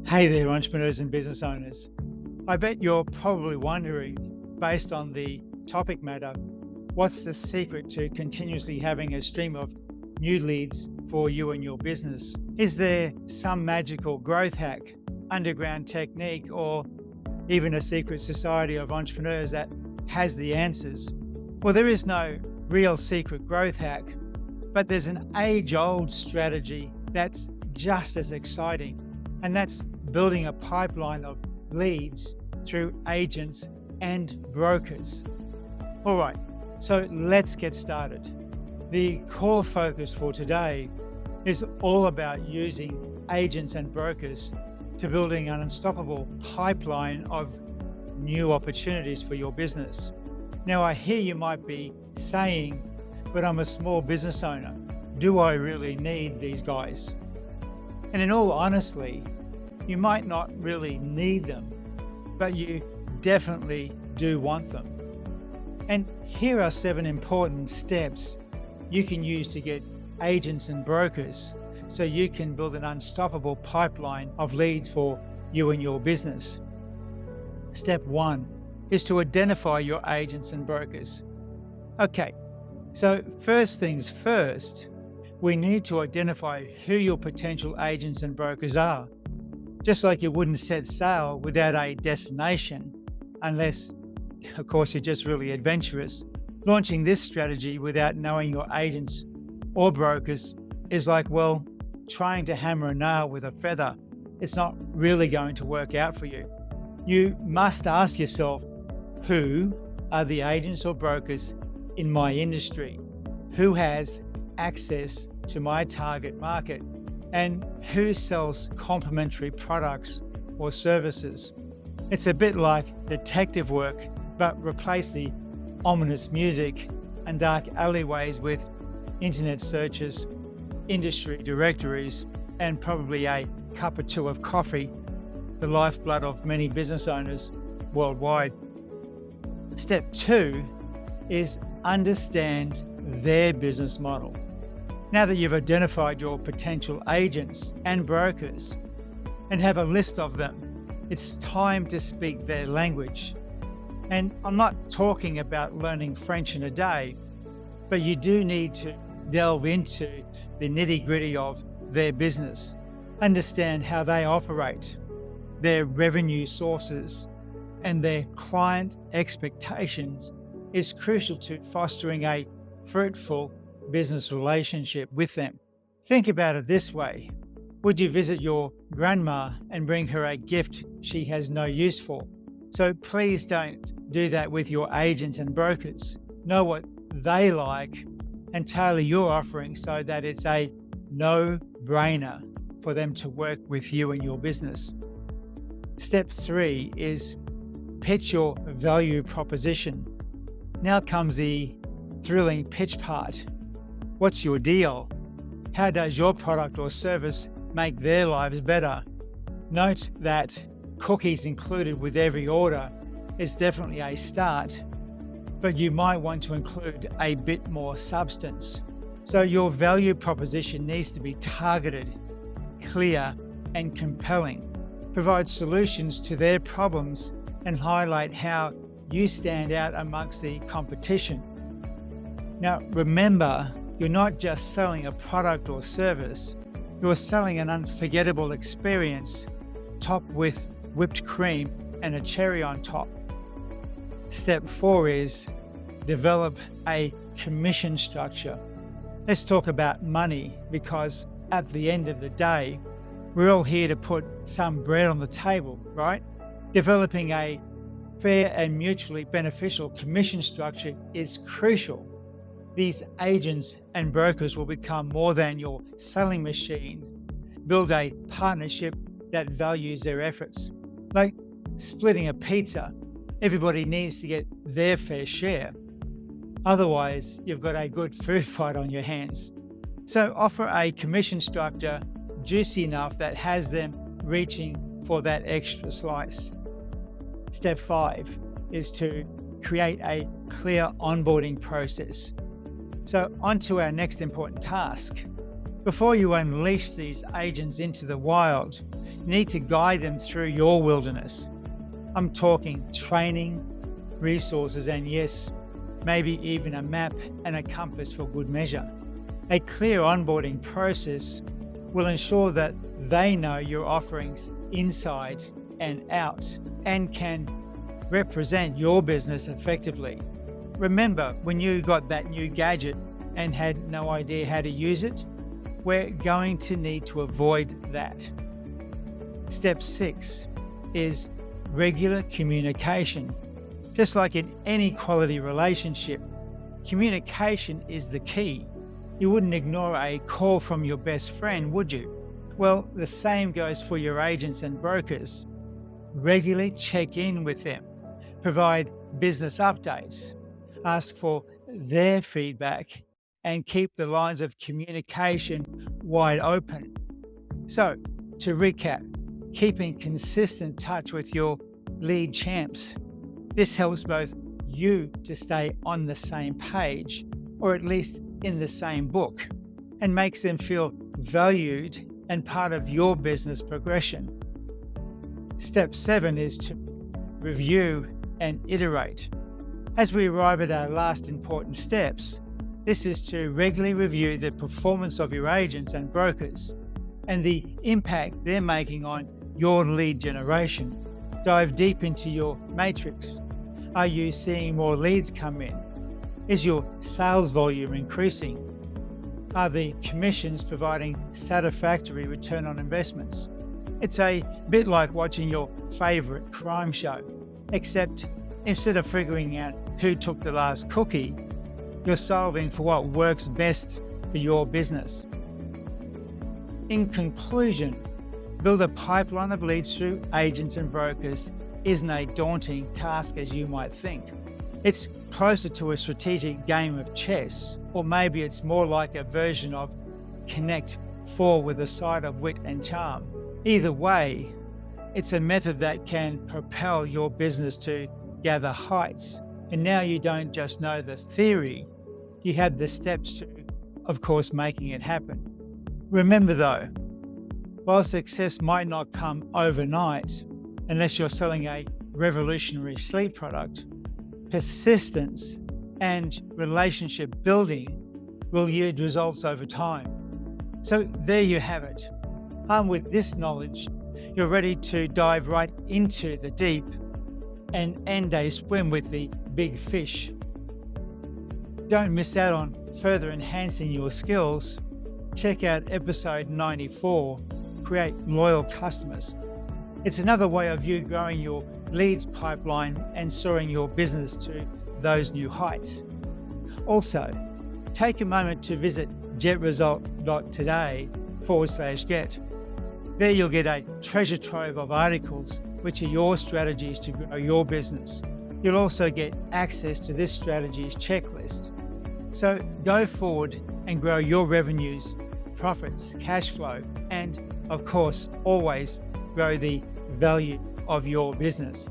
Hey there, entrepreneurs and business owners. I bet you're probably wondering, based on the topic matter, what's the secret to continuously having a stream of new leads for you and your business? Is there some magical growth hack, underground technique, or even a secret society of entrepreneurs that has the answers? Well, there is no real secret growth hack, but there's an age-old strategy that's just as exciting, and that's building a pipeline of leads through agents and brokers. All right, so let's get started. The core focus for today is all about using agents and brokers to building an unstoppable pipeline of new opportunities for your business. Now, I hear you might be saying, but I'm a small business owner. Do I really need these guys? And in all honesty, you might not really need them, but you definitely do want them. And here are 7 important steps you can use to get agents and brokers so you can build an unstoppable pipeline of leads for you and your business. Step 1 is to identify your agents and brokers. Okay, so first things first, we need to identify who your potential agents and brokers are. Just like you wouldn't set sail without a destination, unless, of course, you're just really adventurous. Launching this strategy without knowing your agents or brokers is like, well, trying to hammer a nail with a feather. It's not really going to work out for you. You must ask yourself, who are the agents or brokers in my industry? Who has access to my target market? And who sells complementary products or services? It's a bit like detective work, but replace the ominous music and dark alleyways with internet searches, industry directories, and probably a cup or two of coffee, the lifeblood of many business owners worldwide. Step 2 is understand their business model. Now that you've identified your potential agents and brokers and have a list of them, it's time to speak their language. And I'm not talking about learning French in a day, but you do need to delve into the nitty-gritty of their business, understand how they operate, their revenue sources, and their client expectations is crucial to fostering a fruitful business relationship with them. Think about it this way. Would you visit your grandma and bring her a gift she has no use for? So please don't do that with your agents and brokers. Know what they like and tailor your offering so that it's a no-brainer for them to work with you and your business. Step 3 is pitch your value proposition. Now comes the thrilling pitch part. What's your deal? How does your product or service make their lives better? Note that cookies included with every order is definitely a start, but you might want to include a bit more substance. So your value proposition needs to be targeted, clear, and compelling. Provide solutions to their problems and highlight how you stand out amongst the competition. Now, remember, you're not just selling a product or service, you're selling an unforgettable experience topped with whipped cream and a cherry on top. Step 4 is develop a commission structure. Let's talk about money, because at the end of the day, we're all here to put some bread on the table, right? Developing a fair and mutually beneficial commission structure is crucial. These agents and brokers will become more than your selling machine. Build a partnership that values their efforts. Like splitting a pizza, everybody needs to get their fair share. Otherwise, you've got a good food fight on your hands. So offer a commission structure juicy enough that has them reaching for that extra slice. Step 5 is to create a clear onboarding process. So on to our next important task, Before you unleash these agents into the wild, you need to guide them through your wilderness. I'm talking training, resources, and yes, maybe even a map and a compass for good measure. A clear onboarding process will ensure that they know your offerings inside and out and can represent your business effectively. Remember, when you got that new gadget and had no idea how to use it? We're going to need to avoid that. Step 6 is regular communication. Just like in any quality relationship, communication is the key. You wouldn't ignore a call from your best friend, would you? Well, the same goes for your agents and brokers. Regularly check in with them, provide business updates, ask for their feedback, and keep the lines of communication wide open. So, to recap, keeping consistent touch with your lead champs. This helps both you to stay on the same page, or at least in the same book, and makes them feel valued and part of your business progression. Step 7 is to review and iterate. As we arrive at our last important steps, this is to regularly review the performance of your agents and brokers and the impact they're making on your lead generation. Dive deep into your matrix. Are you seeing more leads come in? Is your sales volume increasing? Are the commissions providing satisfactory return on investments? It's a bit like watching your favorite crime show, except instead of figuring out who took the last cookie, you're solving for what works best for your business. In conclusion, build a pipeline of leads through agents and brokers isn't a daunting task as you might think. It's closer to a strategic game of chess, or maybe it's more like a version of Connect 4 with a side of wit and charm. Either way, it's a method that can propel your business to gather heights. And now you don't just know the theory, you have the steps to, of course, making it happen. Remember though, while success might not come overnight, unless you're selling a revolutionary sleep product, persistence and relationship building will yield results over time. So there you have it. Armed with this knowledge, you're ready to dive right into the deep and end a swim with the big fish. Don't miss out on further enhancing your skills. Check out episode 94, Create Loyal Customers. It's another way of you growing your leads pipeline and soaring your business to those new heights. Also, take a moment to visit jetresult.today/get. There you'll get a treasure trove of articles which are your strategies to grow your business. You'll also get access to this strategies checklist. So go forward and grow your revenues, profits, cash flow, and of course, always grow the value of your business.